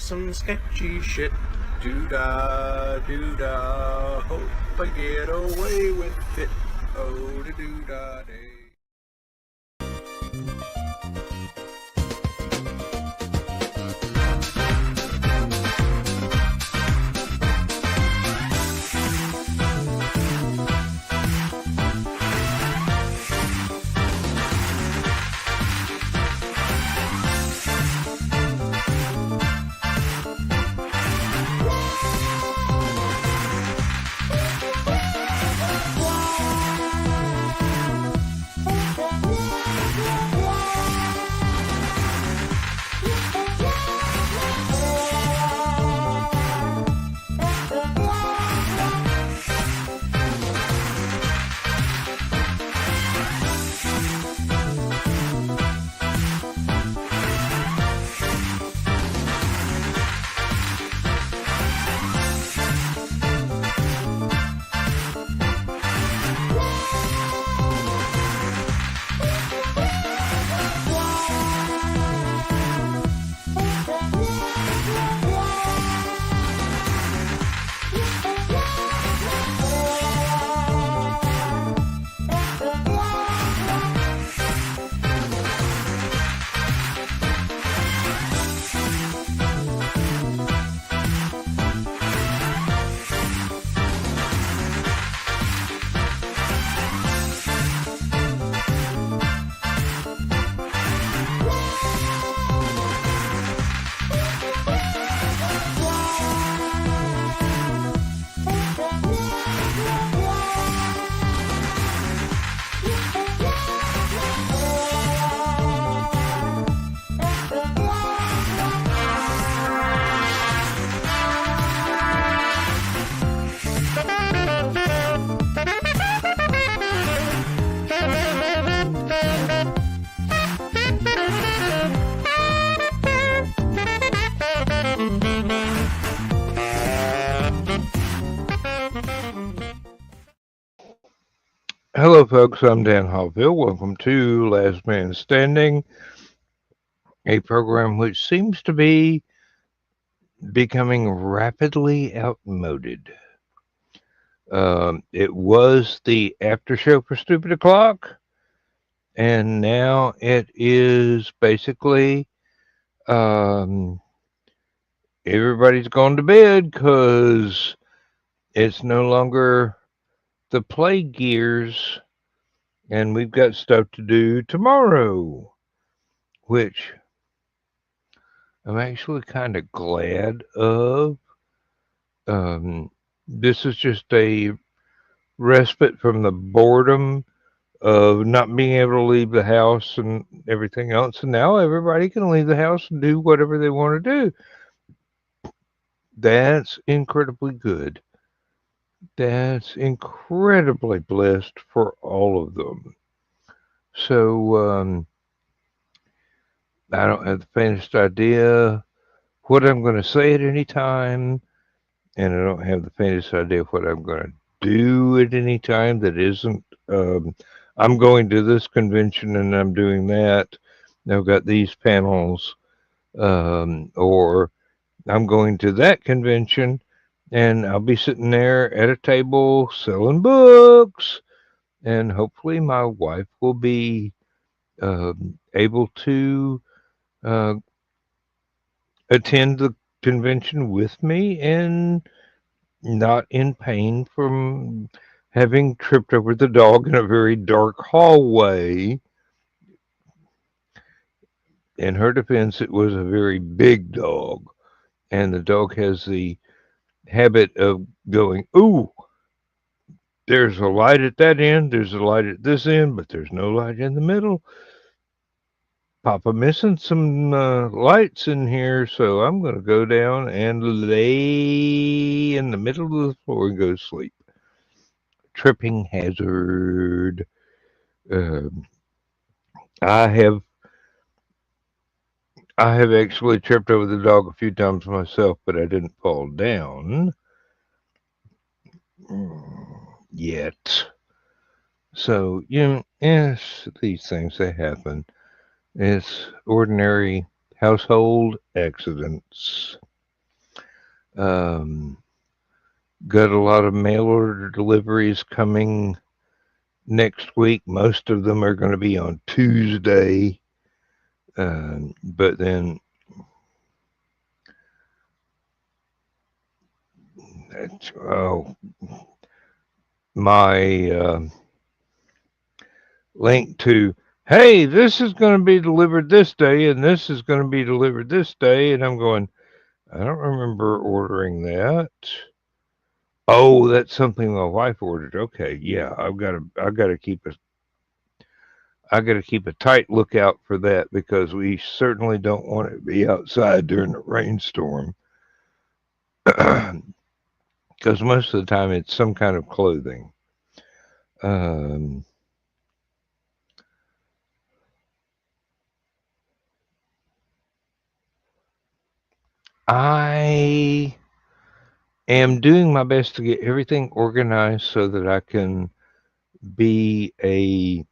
some sketchy shit. Doo-dah, doo-dah, hope I get away with it. Oh, doo-dah, day. Hello, folks. I'm Dan Hollifield. Welcome to Last Man Standing, a program which seems to be becoming rapidly outmoded. It was the after show for Stupid O'Clock, and now it is basically everybody's gone to bed because it's no longer the play gears, and we've got stuff to do tomorrow, which I'm actually kind of glad of. This is just a respite from the boredom of not being able to leave the house and everything else. And now everybody can leave the house and do whatever they want to do. That's incredibly good. That's incredibly blessed for all of them. So I don't have the faintest idea what I'm going to say at any time, and I don't have the faintest idea what I'm going to do at any time that isn't. I'm going to this convention and I'm doing that. I've got these panels, or I'm going to that convention and I'll be sitting there at a table selling books, and hopefully my wife will be able to attend the convention with me and not in pain from having tripped over the dog in a very dark hallway. In her defense, it was a very big dog, and the dog has the habit of going, "Ooh, there's a light at that end, there's a light at this end, but there's no light in the middle. Papa missing some lights in here, so I'm going to go down and lay in the middle of the floor and go to sleep." Tripping hazard. I have actually tripped over the dog a few times myself, but I didn't fall down yet. So, yes, these things, they happen. It's ordinary household accidents. Um, got a lot of mail order deliveries coming next week. Most of them are going to be on Tuesday. But then oh, my link to, hey, this is going to be delivered this day and this is going to be delivered this day. And I'm going, I don't remember ordering that. Oh, that's something my wife ordered. Okay, yeah, I got to keep a tight lookout for that because we certainly don't want it to be outside during a rainstorm. Because most of the time it's some kind of clothing. Um, I am doing my best to get everything organized so that I can be a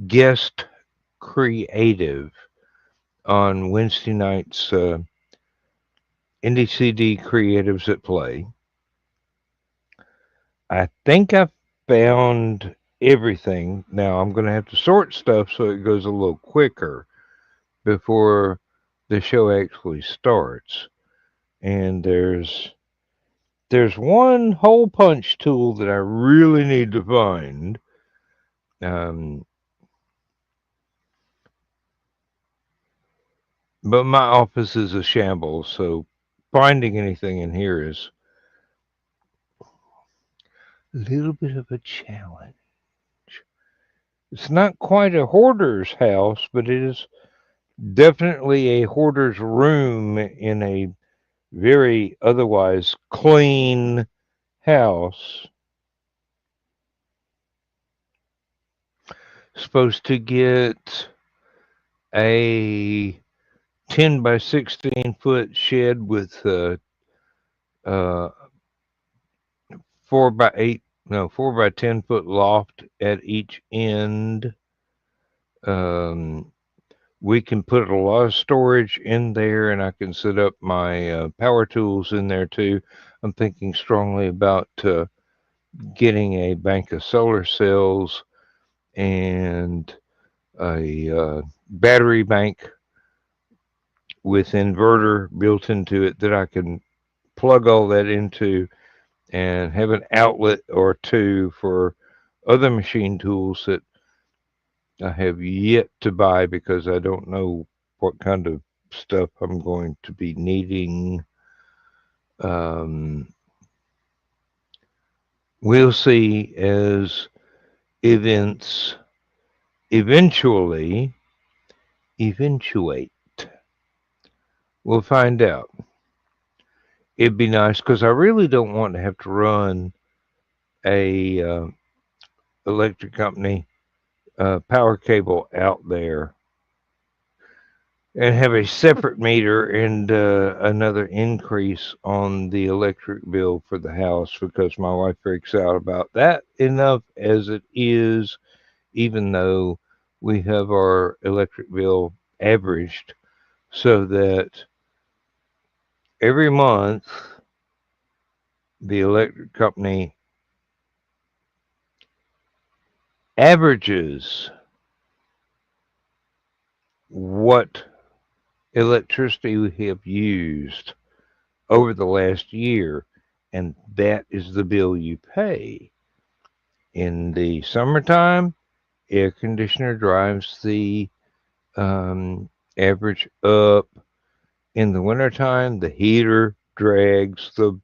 guest creative on Wednesday night's Indie CD Creatives at Play. I think I found everything. Now I'm going to have to sort stuff so it goes a little quicker before the show actually starts. And there's one hole punch tool that I really need to find. Um, but my office is a shambles, so finding anything in here is a little bit of a challenge. It's not quite a hoarder's house, but it is definitely a hoarder's room in a very otherwise clean house. Supposed to get a 10 by 16 foot shed with uh, 4 by 8, no, 4 by 10 foot loft at each end. Um, we can put a lot of storage in there, and I can set up my power tools in there too. I'm thinking strongly about getting a bank of solar cells and a battery bank with inverter built into it that I can plug all that into and have an outlet or two for other machine tools that I have yet to buy because I don't know what kind of stuff I'm going to be needing. Um, we'll see as events eventually eventuate. We'll find out. It'd be nice because I really don't want to have to run a electric company power cable out there and have a separate meter and another increase on the electric bill for the house because my wife freaks out about that enough as it is, even though we have our electric bill averaged so that every month the electric company averages what electricity we have used over the last year, and that is the bill you pay. In the summertime, air conditioner drives the average up. In the wintertime, the heater drags the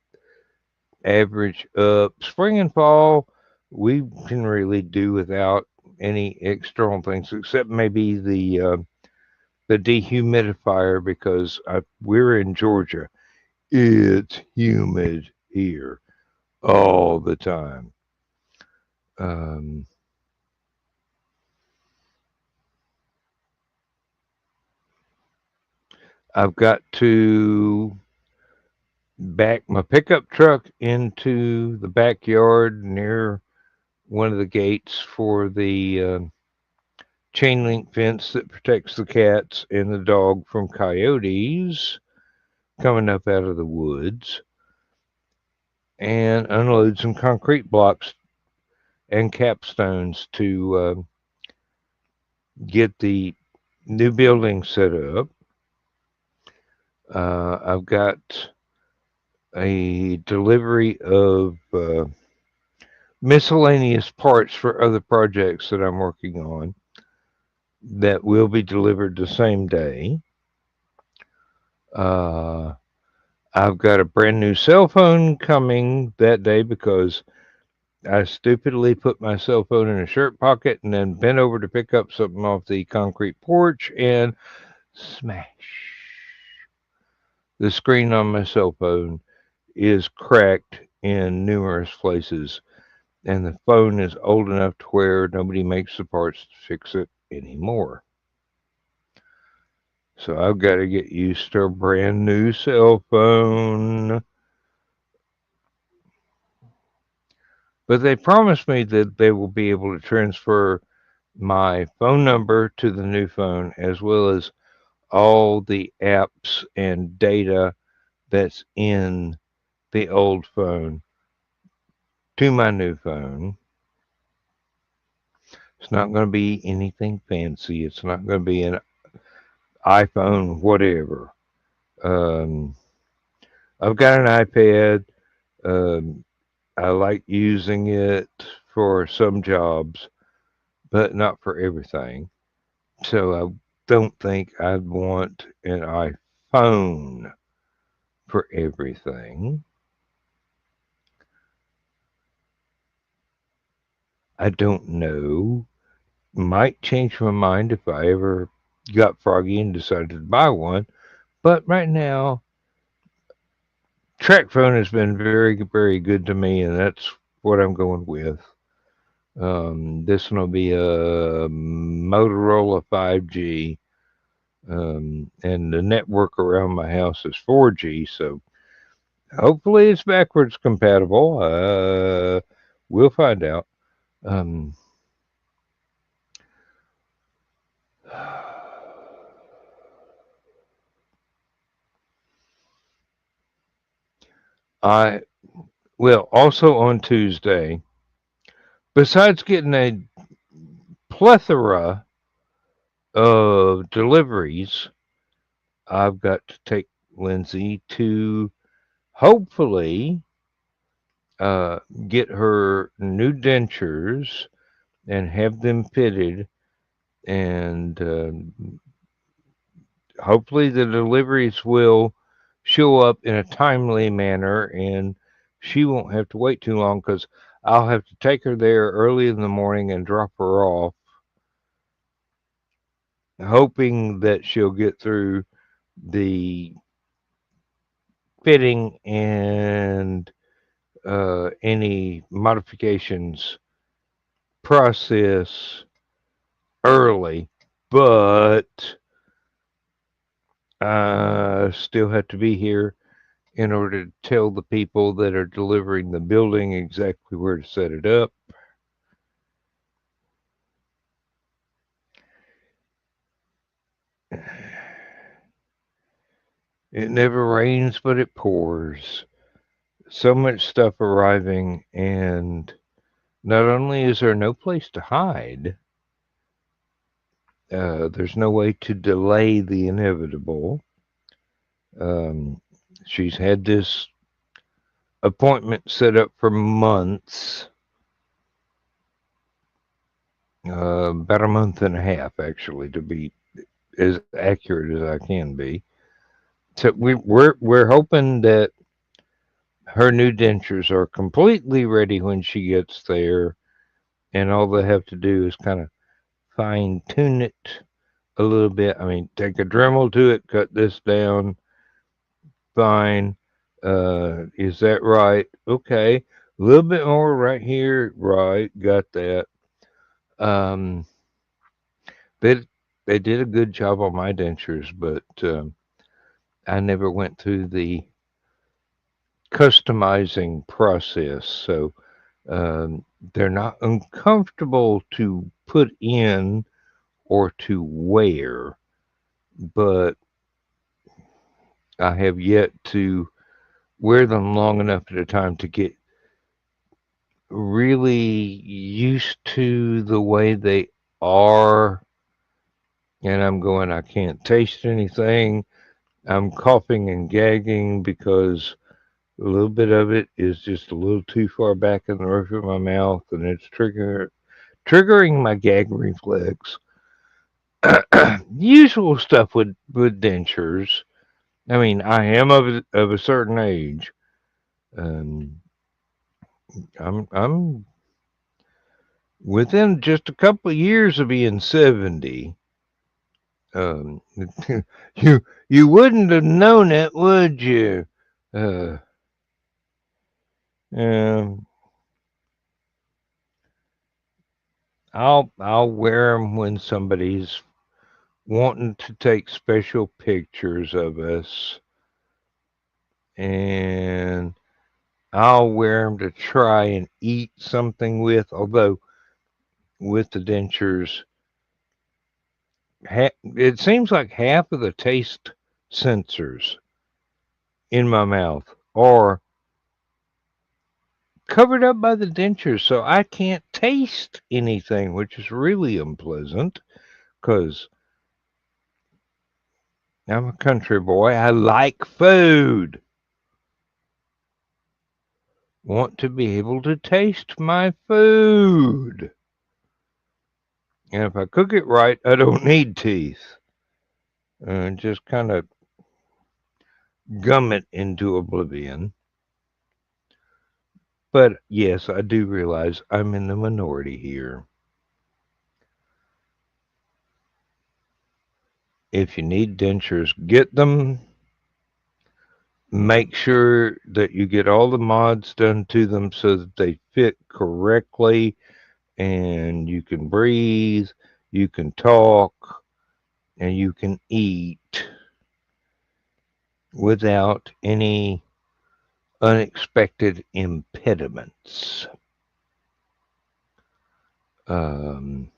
average up. Spring and fall, we can really do without any external things except maybe the dehumidifier because we're in Georgia. It's humid here all the time. Um, I've got to back my pickup truck into the backyard near one of the gates for the chain link fence that protects the cats and the dog from coyotes. coming up out of the woods and unload some concrete blocks and capstones to get the new building set up. I've got a delivery of miscellaneous parts for other projects that I'm working on that will be delivered the same day. Uh, I've got a brand new cell phone coming that day because I stupidly put my cell phone in a shirt pocket and then bent over to pick up something off the concrete porch and smash. The screen on my cell phone is cracked in numerous places, and the phone is old enough to where nobody makes the parts to fix it anymore. So I've got to get used to a brand new cell phone. But they promised me that they will be able to transfer my phone number to the new phone as well as all the apps and data that's in the old phone to my new phone. It's not going to be anything fancy. It's not going to be an iPhone, whatever. Um, I've got an iPad. Um, I like using it for some jobs, but not for everything. So I don't think I'd want an iPhone for everything. I don't know. Might change my mind if I ever got froggy and decided to buy one. But right now, track phone has been very, very good to me, and that's what I'm going with. This one will be a Motorola 5G, and the network around my house is 4G, so hopefully it's backwards compatible. We'll find out. Um, I well also on Tuesday, besides getting a plethora of deliveries, I've got to take Lindsay to hopefully uh, get her new dentures and have them fitted, and hopefully the deliveries will show up in a timely manner, and she won't have to wait too long because I'll have to take her there early in the morning and drop her off, hoping that she'll get through the fitting and any modifications process early, but I still have to be here in order to tell the people that are delivering the building exactly where to set it up. It never rains, but it pours. So much stuff arriving, and not only is there no place to hide, there's no way to delay the inevitable. Um, she's had this appointment set up for months, about a month and a half, actually, to be as accurate as I can be. So we're hoping that her new dentures are completely ready when she gets there, and all they have to do is kind of fine tune it a little bit. I mean, take a Dremel to it, cut this down, fine. Is that right? Okay. A little bit more right here. Right. Got that. Um, they, they did a good job on my dentures, but I never went through the customizing process. So they're not uncomfortable to put in or to wear, but I have yet to wear them long enough at a time to get really used to the way they are. And I'm going, I can't taste anything. I'm coughing and gagging because a little bit of it is just a little too far back in the roof of my mouth, and it's triggering my gag reflex. Usual stuff with dentures. I mean, I am of a certain age. Um, I'm within just a couple of years of being 70. Um, you wouldn't have known it, would you? Uh, um, I'll wear them when somebody's wanting to take special pictures of us, and I'll wear them to try and eat something with. Although with the dentures, it seems like half of the taste sensors in my mouth are covered up by the dentures, so I can't taste anything, which is really unpleasant because I'm a country boy. I like food. Want to be able to taste my food. And if I cook it right, I don't need teeth. Just kind of gum it into oblivion. But yes, I do realize I'm in the minority here. If you need dentures, get them. Make sure that you get all the mods done to them so that they fit correctly and you can breathe, you can talk, and you can eat without any unexpected impediments. Um,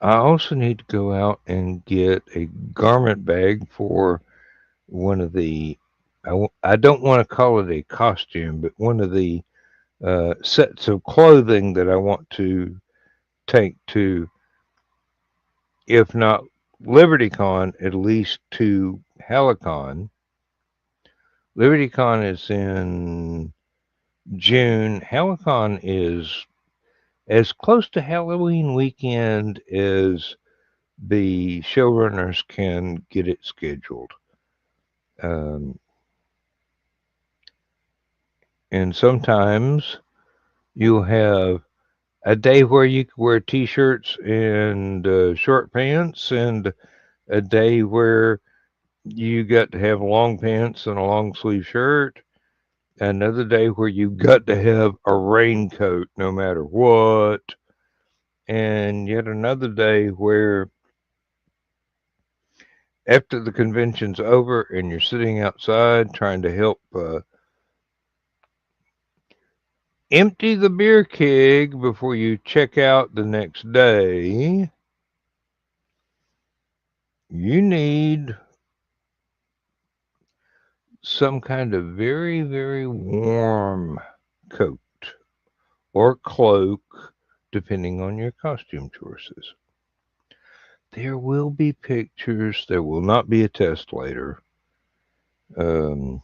I also need to go out and get a garment bag for one of the, I don't want to call it a costume, but one of the sets of clothing that I want to take to, if not LibertyCon, at least to Hallowcon. LibertyCon is in June. Hallowcon is as close to Halloween weekend as the showrunners can get it scheduled. Um, and sometimes you'll have a day where you can wear t-shirts and short pants, and a day where you got to have long pants and a long sleeve shirt. Another day where you got to have a raincoat no matter what. And yet another day where after the convention's over and you're sitting outside trying to help empty the beer keg before you check out the next day, you need some kind of very, very warm coat or cloak, depending on your costume choices. There will be pictures. There will not be a test later. Um,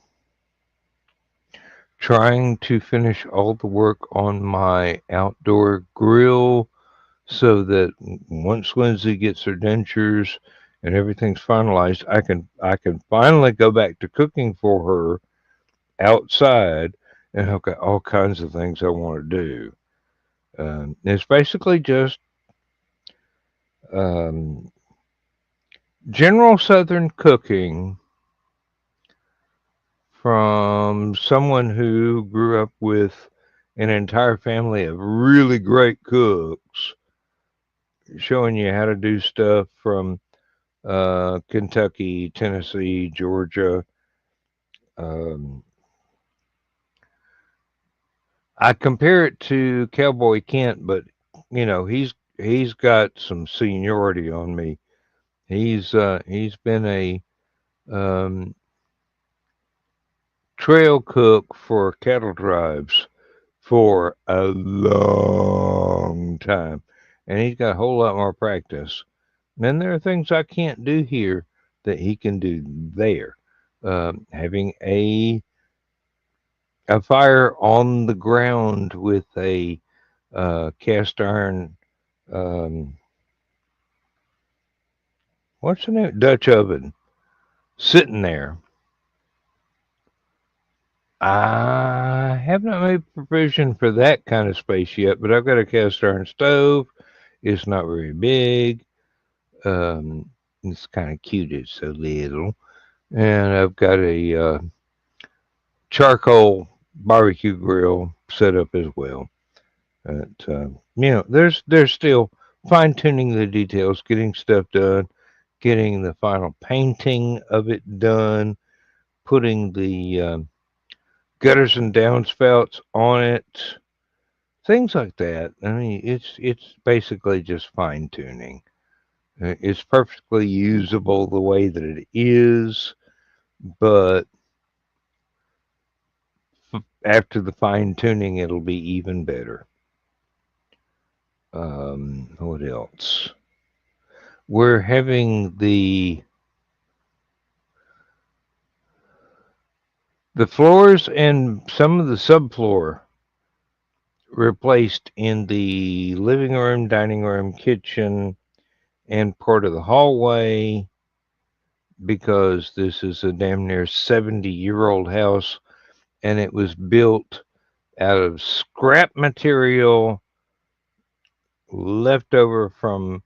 Trying to finish all the work on my outdoor grill so that once Lindsay gets her dentures and everything's finalized, I can finally go back to cooking for her outside, and I've got all kinds of things I want to do. It's basically just um, general Southern cooking from someone who grew up with an entire family of really great cooks, showing you how to do stuff from Kentucky, Tennessee, Georgia. Um, I compare it to Cowboy Kent, but he's got some seniority on me He's been a um, trail cook for cattle drives for a long time, and he's got a whole lot more practice. And there are things I can't do here that he can do there. Having a fire on the ground with a cast iron, um, what's the name? Dutch oven sitting there. I have not made provision for that kind of space yet, but I've got a cast iron stove. It's not very big. It's kind of cute. It's so little. And I've got a charcoal barbecue grill set up as well. But, there's still fine tuning the details, getting stuff done, getting the final painting of it done, putting the gutters and downspouts on it, things like that. I mean, it's basically just fine tuning. It's perfectly usable the way that it is, but after the fine tuning, it'll be even better. What else? We're having the floors and some of the subfloor replaced in the living room, dining room, kitchen, and part of the hallway because this is a damn near 70-year-old house and it was built out of scrap material left over from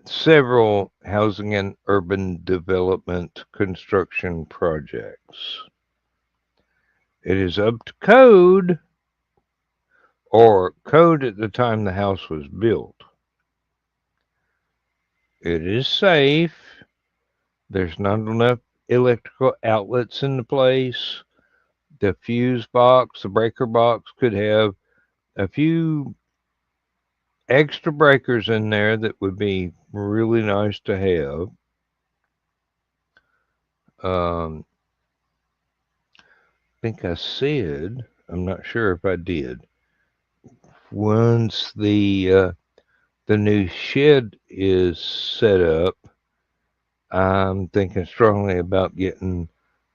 several housing and urban development construction projects. It is up to code, or code at the time the house was built. It is safe. There's not enough electrical outlets in the place. The fuse box, the breaker box could have a few extra breakers in there that would be really nice to have. I think I said, I'm not sure if I did. Once the new shed is set up, I'm thinking strongly about getting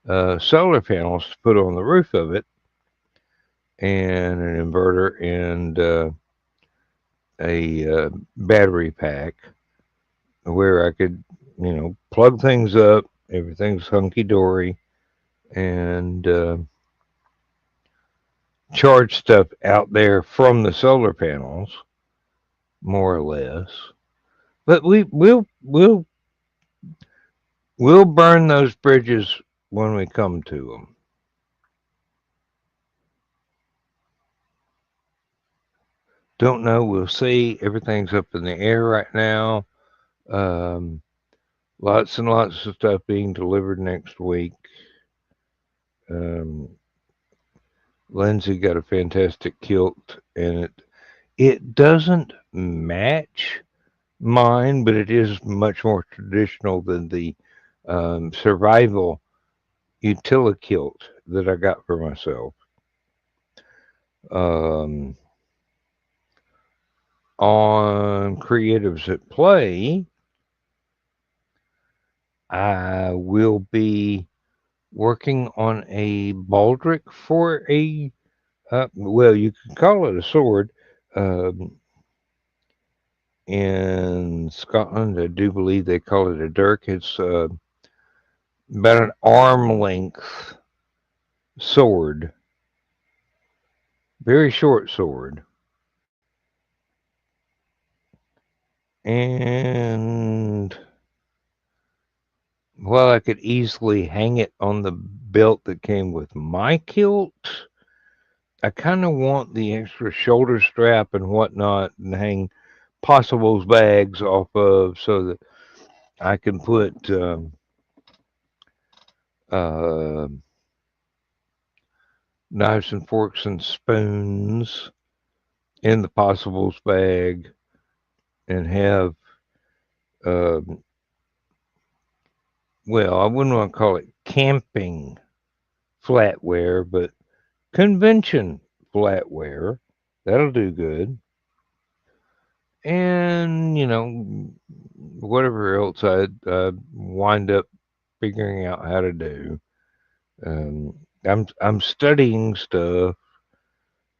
solar panels to put on the roof of it, and an inverter and a battery pack where I could, plug things up. Everything's hunky dory, and charge stuff out there from the solar panels, more or less. But we'll burn those bridges when we come to them. Don't know. We'll see. Everything's up in the air right now. Um, Lots and lots of stuff being delivered next week. Um, Lindsay got a fantastic kilt, and it doesn't match mine, but it is much more traditional than the survival utility kilt that I got for myself. Um, on Creatives at Play, I will be working on a baldric for well, you can call it a sword. Um, in Scotland, I do believe they call it a dirk. It's about an arm length sword, very short sword. And while I could easily hang it on the belt that came with my kilt, I kind of want the extra shoulder strap and whatnot and hang possibles bags off of so that I can put uh, knives and forks and spoons in the possibles bag and have um, well, I wouldn't want to call it camping flatware, but convention flatware. That'll do good. And, whatever else I'd wind up figuring out how to do. I'm studying stuff.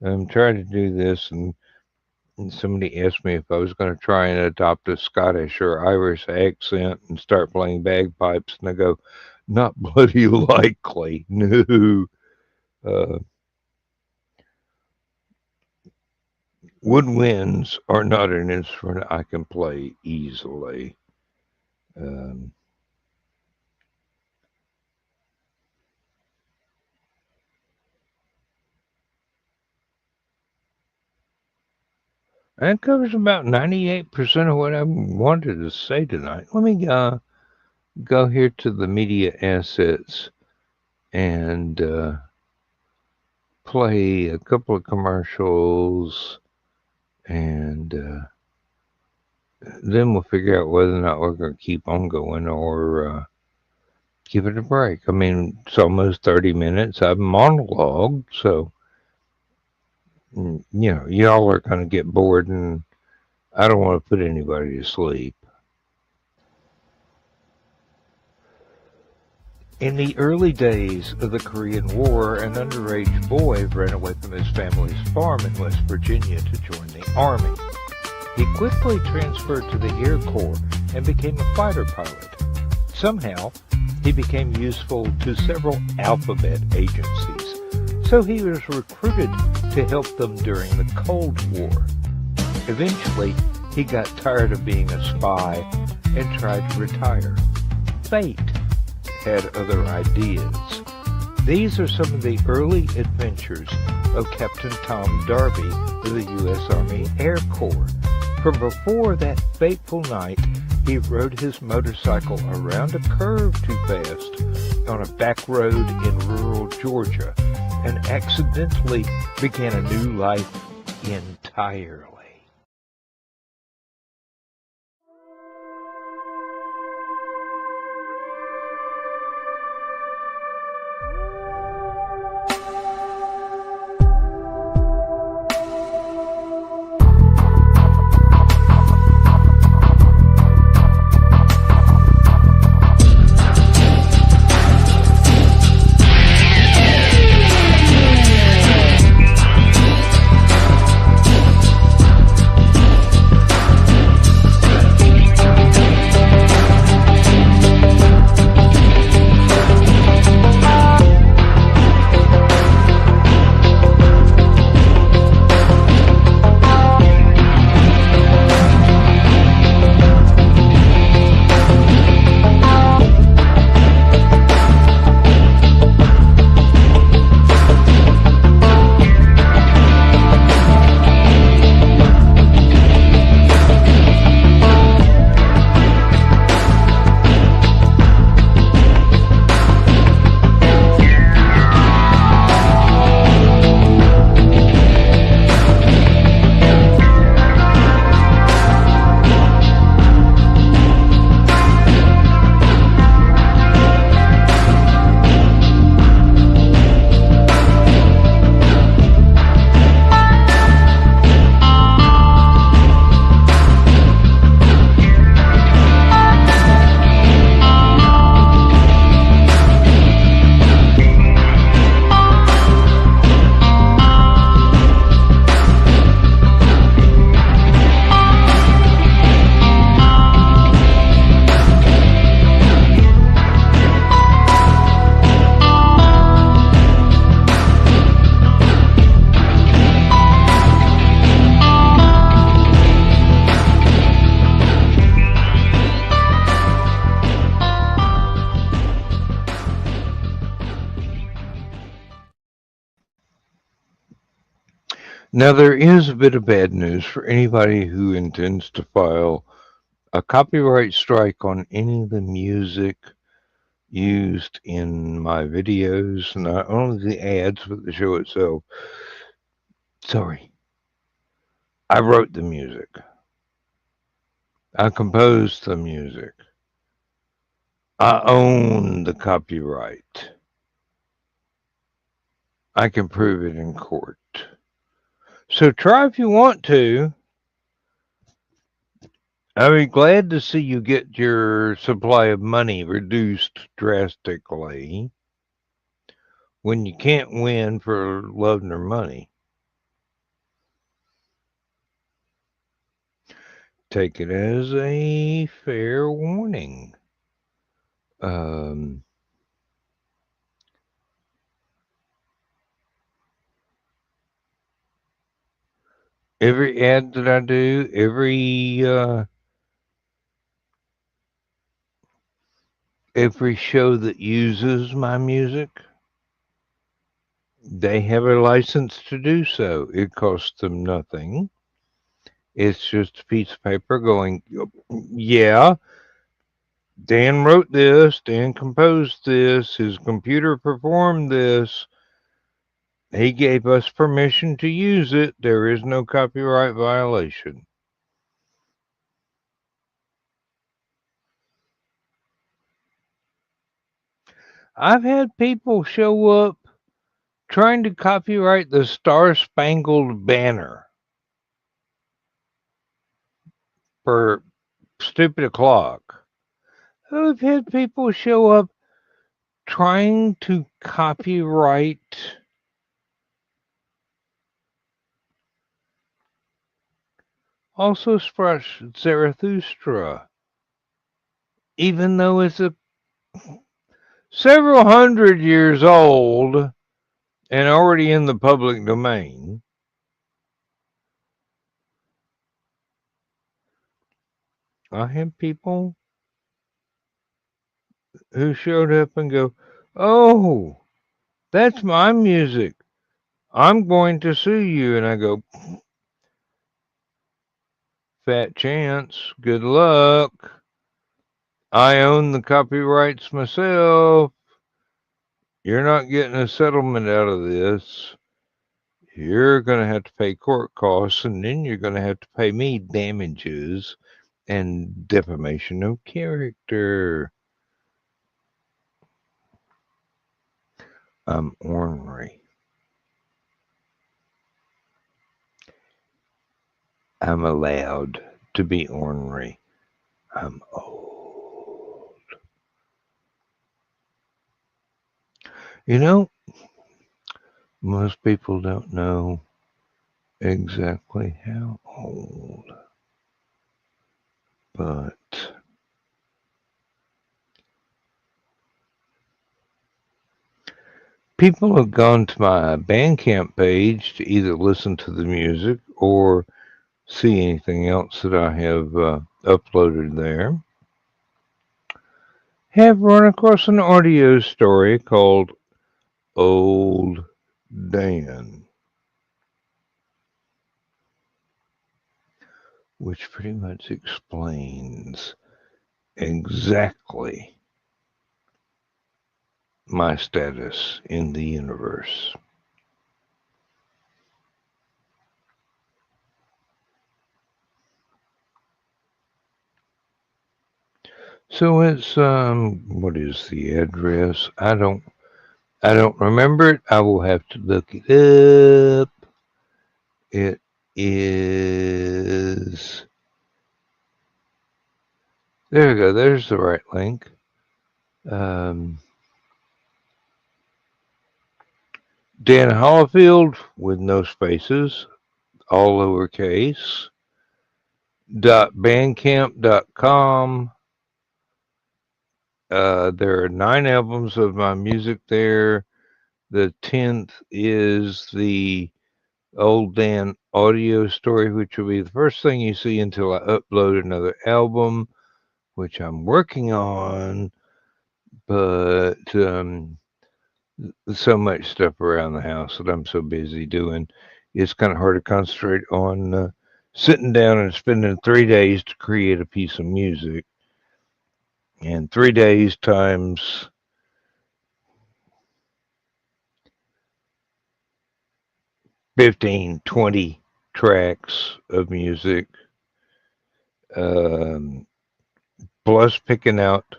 I'm trying to do this, and somebody asked me if I was going to try and adopt a Scottish or Irish accent and start playing bagpipes, and I go, not bloody likely, no. Uh, Woodwinds are not an instrument I can play easily. Um, that covers about 98% of what I wanted to say tonight. Let me go here to the media assets and play a couple of commercials, and then we'll figure out whether or not we're going to keep on going or give it a break. I mean, it's almost 30 minutes. I've monologued, so y'all are going to get bored, and I don't want to put anybody to sleep. In the early days of the Korean War, an underage boy ran away from his family's farm in West Virginia to join the Army. He quickly transferred to the Air Corps and became a fighter pilot. Somehow, he became useful to several alphabet agencies, so he was recruited to help them during the Cold War. Eventually, he got tired of being a spy and tried to retire. Fate had other ideas. These are some of the early adventures of Captain Tom Darby of the U.S. Army Air Corps. From before that fateful night, he rode his motorcycle around a curve too fast on a back road in rural Georgia and accidentally began a new life entirely. Now, there is a bit of bad news for anybody who intends to file a copyright strike on any of the music used in my videos, not only the ads, but the show itself. Sorry. I wrote the music. I composed the music. I own the copyright. I can prove it in court. So try if you want to. I'd be glad to see you get your supply of money reduced drastically when you can't win for love nor money. Take it as a fair warning. Um, every ad that I do, every show that uses my music, they have a license to do so. It costs them nothing. It's just a piece of paper going, yeah, Dan wrote this, Dan composed this, his computer performed this. He gave us permission to use it. There is no copyright violation. I've had people show up trying to copyright the Star Spangled Banner for Stupid O'Clock. I've had people show up trying to copyright also Sprush Zarathustra, even though it's several hundred years old and already in the public domain. I have people who showed up and go, "Oh, that's my music. I'm going to sue you." And I go, "Fat chance. Good luck. I own the copyrights myself. You're not getting a settlement out of this. You're going to have to pay court costs, and then you're going to have to pay me damages and defamation of character." I'm ornery. I'm allowed to be ornery. I'm old. You know, most people don't know exactly how old, but people have gone to my Bandcamp page to either listen to the music or see anything else that I have uploaded there. Have run across an audio story called Old Dan, which pretty much explains exactly my status in the universe. So it's what is the address? I don't remember it. I will have to look it up. It is there we go, there's the right link. Dan Hollifield with no spaces, all lowercase, .bandcamp.com. There are 9 albums of my music there. The 10th is the Old Dan audio story, which will be the first thing you see until I upload another album, which I'm working on, but so much stuff around the house that I'm so busy doing, it's kind of hard to concentrate on sitting down and spending 3 days to create a piece of music. And 3 days times 15, 20 tracks of music um, plus picking out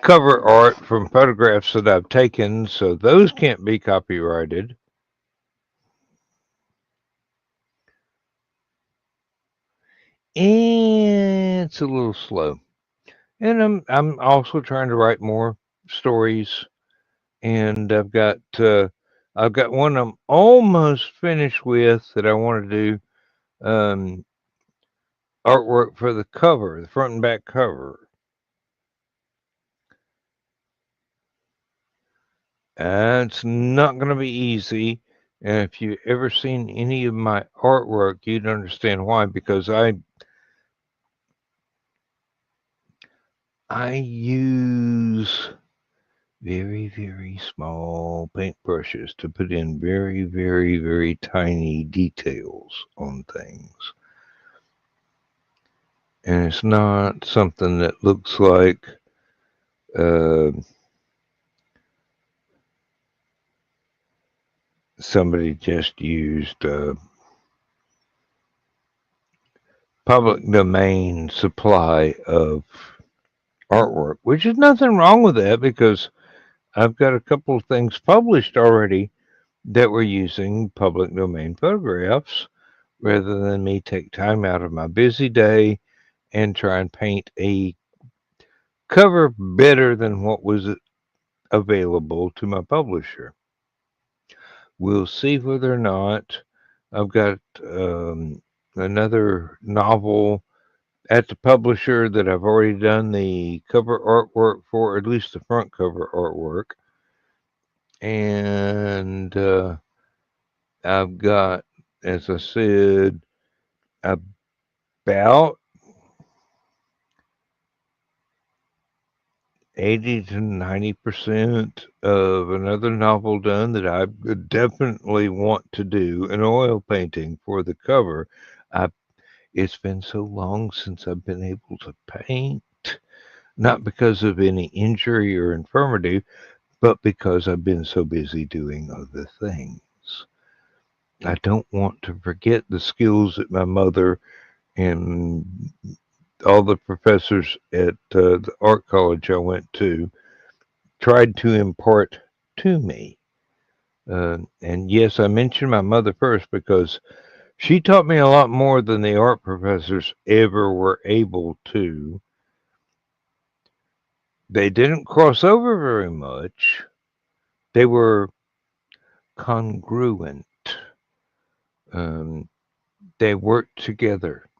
cover art from photographs that I've taken, so those can't be copyrighted. And it's a little slow. And I'm also trying to write more stories, and I've got one I'm almost finished with that I want to do artwork for the cover, the front and back cover. It's not going to be easy. And if you've ever seen any of my artwork, you'd understand why. Because I use very, very small paintbrushes to put in very, very, very tiny details on things. And it's not something that looks like uh, somebody just used public domain supply of artwork, which is nothing wrong with that because I've got a couple of things published already that were using public domain photographs rather than me take time out of my busy day and try and paint a cover better than what was available to my publisher. We'll see whether or not I've got another novel at the publisher that I've already done the cover artwork for, at least the front cover artwork. And I've got, as I said, about 80 to 90% of another novel done that I definitely want to do an oil painting for the cover. I, it's been so long since I've been able to paint, not because of any injury or infirmity, but because I've been so busy doing other things. I don't want to forget the skills that my mother and all the professors at the art college I went to tried to impart to me. And yes, I mentioned my mother first because she taught me a lot more than the art professors ever were able to. They didn't cross over very much. They were congruent. Um, they worked together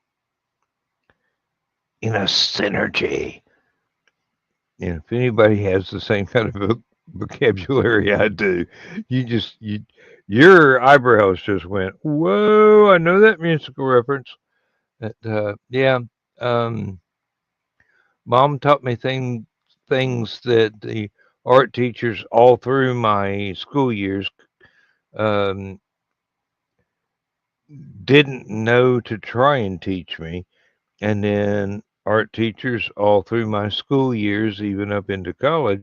in a synergy. And if anybody has the same kind of vocabulary I do, your eyebrows just went, "Whoa!" I know that musical reference. But, yeah, um, Mom taught me things that the art teachers all through my school years um, didn't know to try and teach me, and then art teachers all through my school years, even up into college,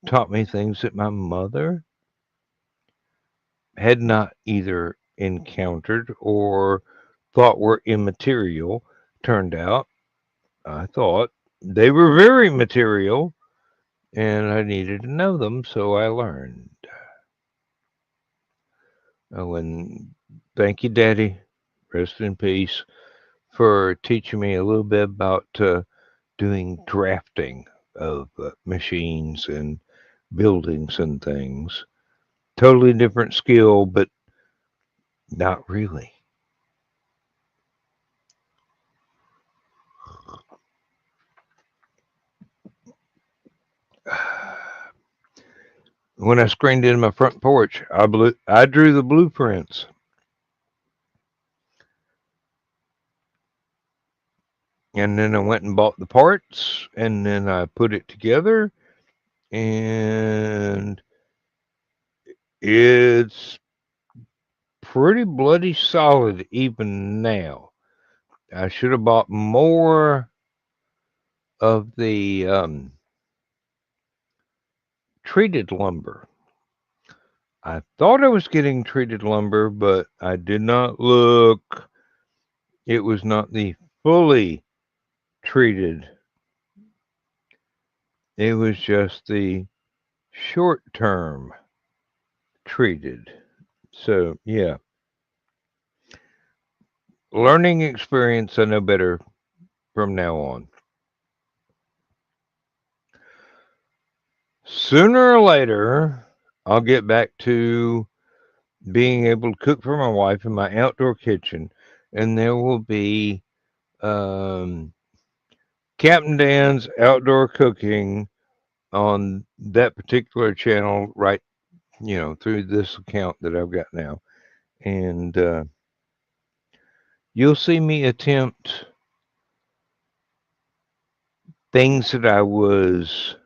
taught me things that my mother had not either encountered or thought were immaterial. Turned out, I thought they were very material and I needed to know them, so I learned. Oh, and thank you, Daddy. Rest in peace for teaching me a little bit about doing drafting of machines and buildings and things. Totally different skill, but not really. When I screened in my front porch, I drew the blueprints. And then I went and bought the parts, and then I put it together, and it's pretty bloody solid even now. I should have bought more of the treated lumber. I thought I was getting treated lumber, but I did not look. It was not the fully treated. It was just the short term treated. So, yeah. Learning experience, I know better from now on. Sooner or later, I'll get back to being able to cook for my wife in my outdoor kitchen, and there will be Captain Dan's Outdoor Cooking on that particular channel, right, through this account that I've got now. And you'll see me attempt things that I was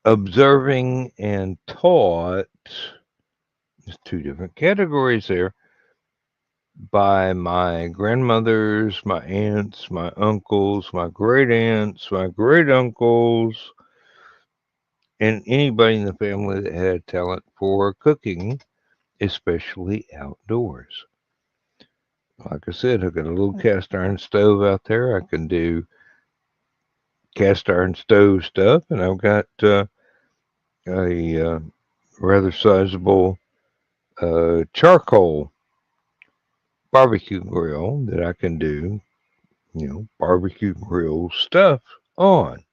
observing and taught. There's two different categories there. By my grandmothers, my aunts, my uncles, my great aunts, my great uncles, and anybody in the family that had talent for cooking, especially outdoors. Like I said, I've got a little cast iron stove out there. I can do cast iron stove stuff, and I've got a rather sizable charcoal barbecue grill that I can do, barbecue grill stuff on.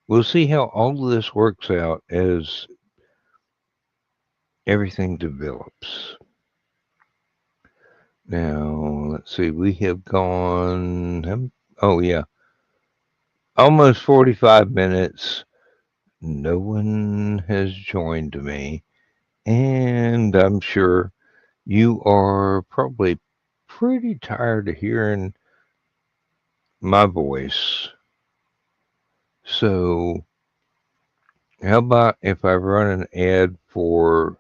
We'll see how all of this works out as everything develops. Now, let's see, we have gone, almost 45 minutes. No one has joined me, and I'm sure you are probably pretty tired of hearing my voice. So, how about if I run an ad for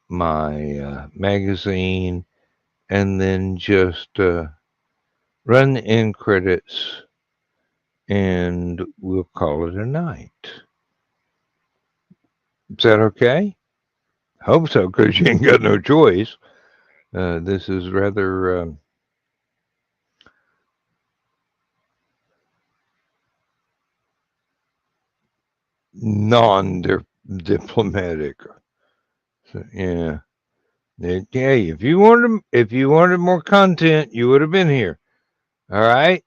my magazine and then just run the end credits and we'll call it a night? Is that okay? Hope so, because you ain't got no choice. This is rather non-diplomatic. So, yeah. Hey, if you wanted more content, you would have been here. All right.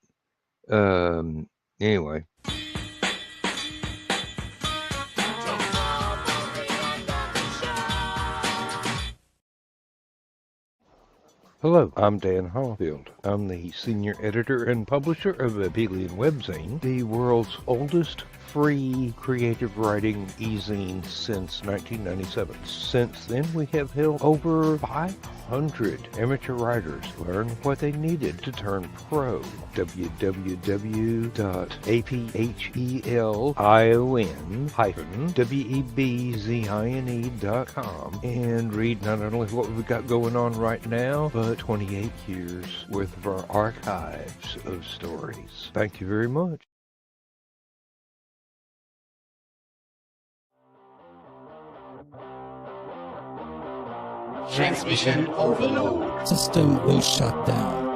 Anyway. Hello, I'm Dan Hollifield. I'm the senior editor and publisher of Aphelion Webzine, the world's oldest free creative writing e-zine since 1997. Since then, we have helped over 500 amateur writers learn what they needed to turn pro. www.aphelion-webzine.com and read not only what we've got going on right now, but 28 years worth of our archives of stories. Thank you very much. Transmission overload. System will shut down.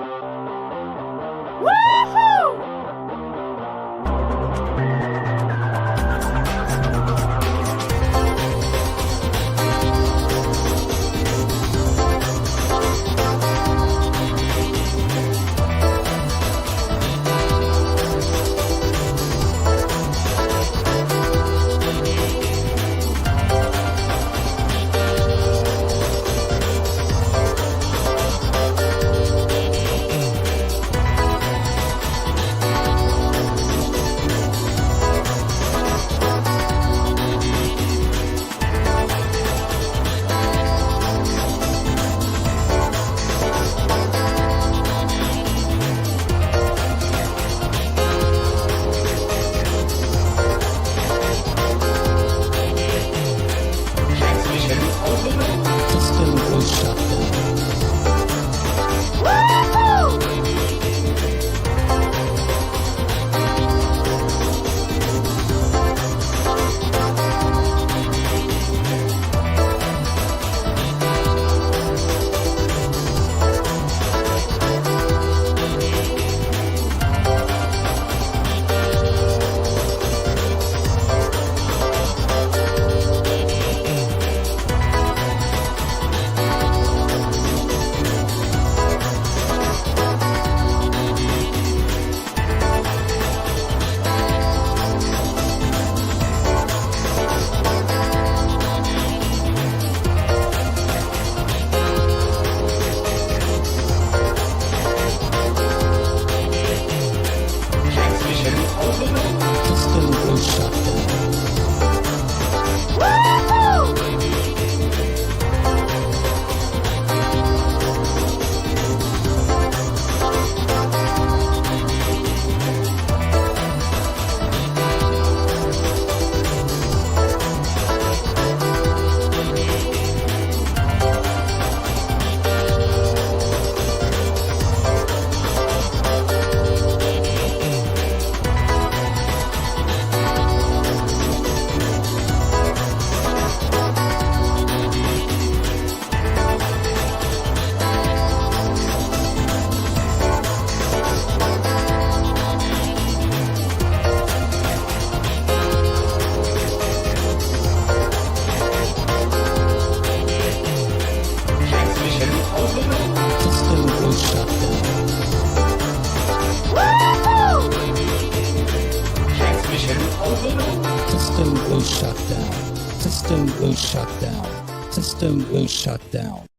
Transmission overload. System will shut down. System will shut down. System will shut down.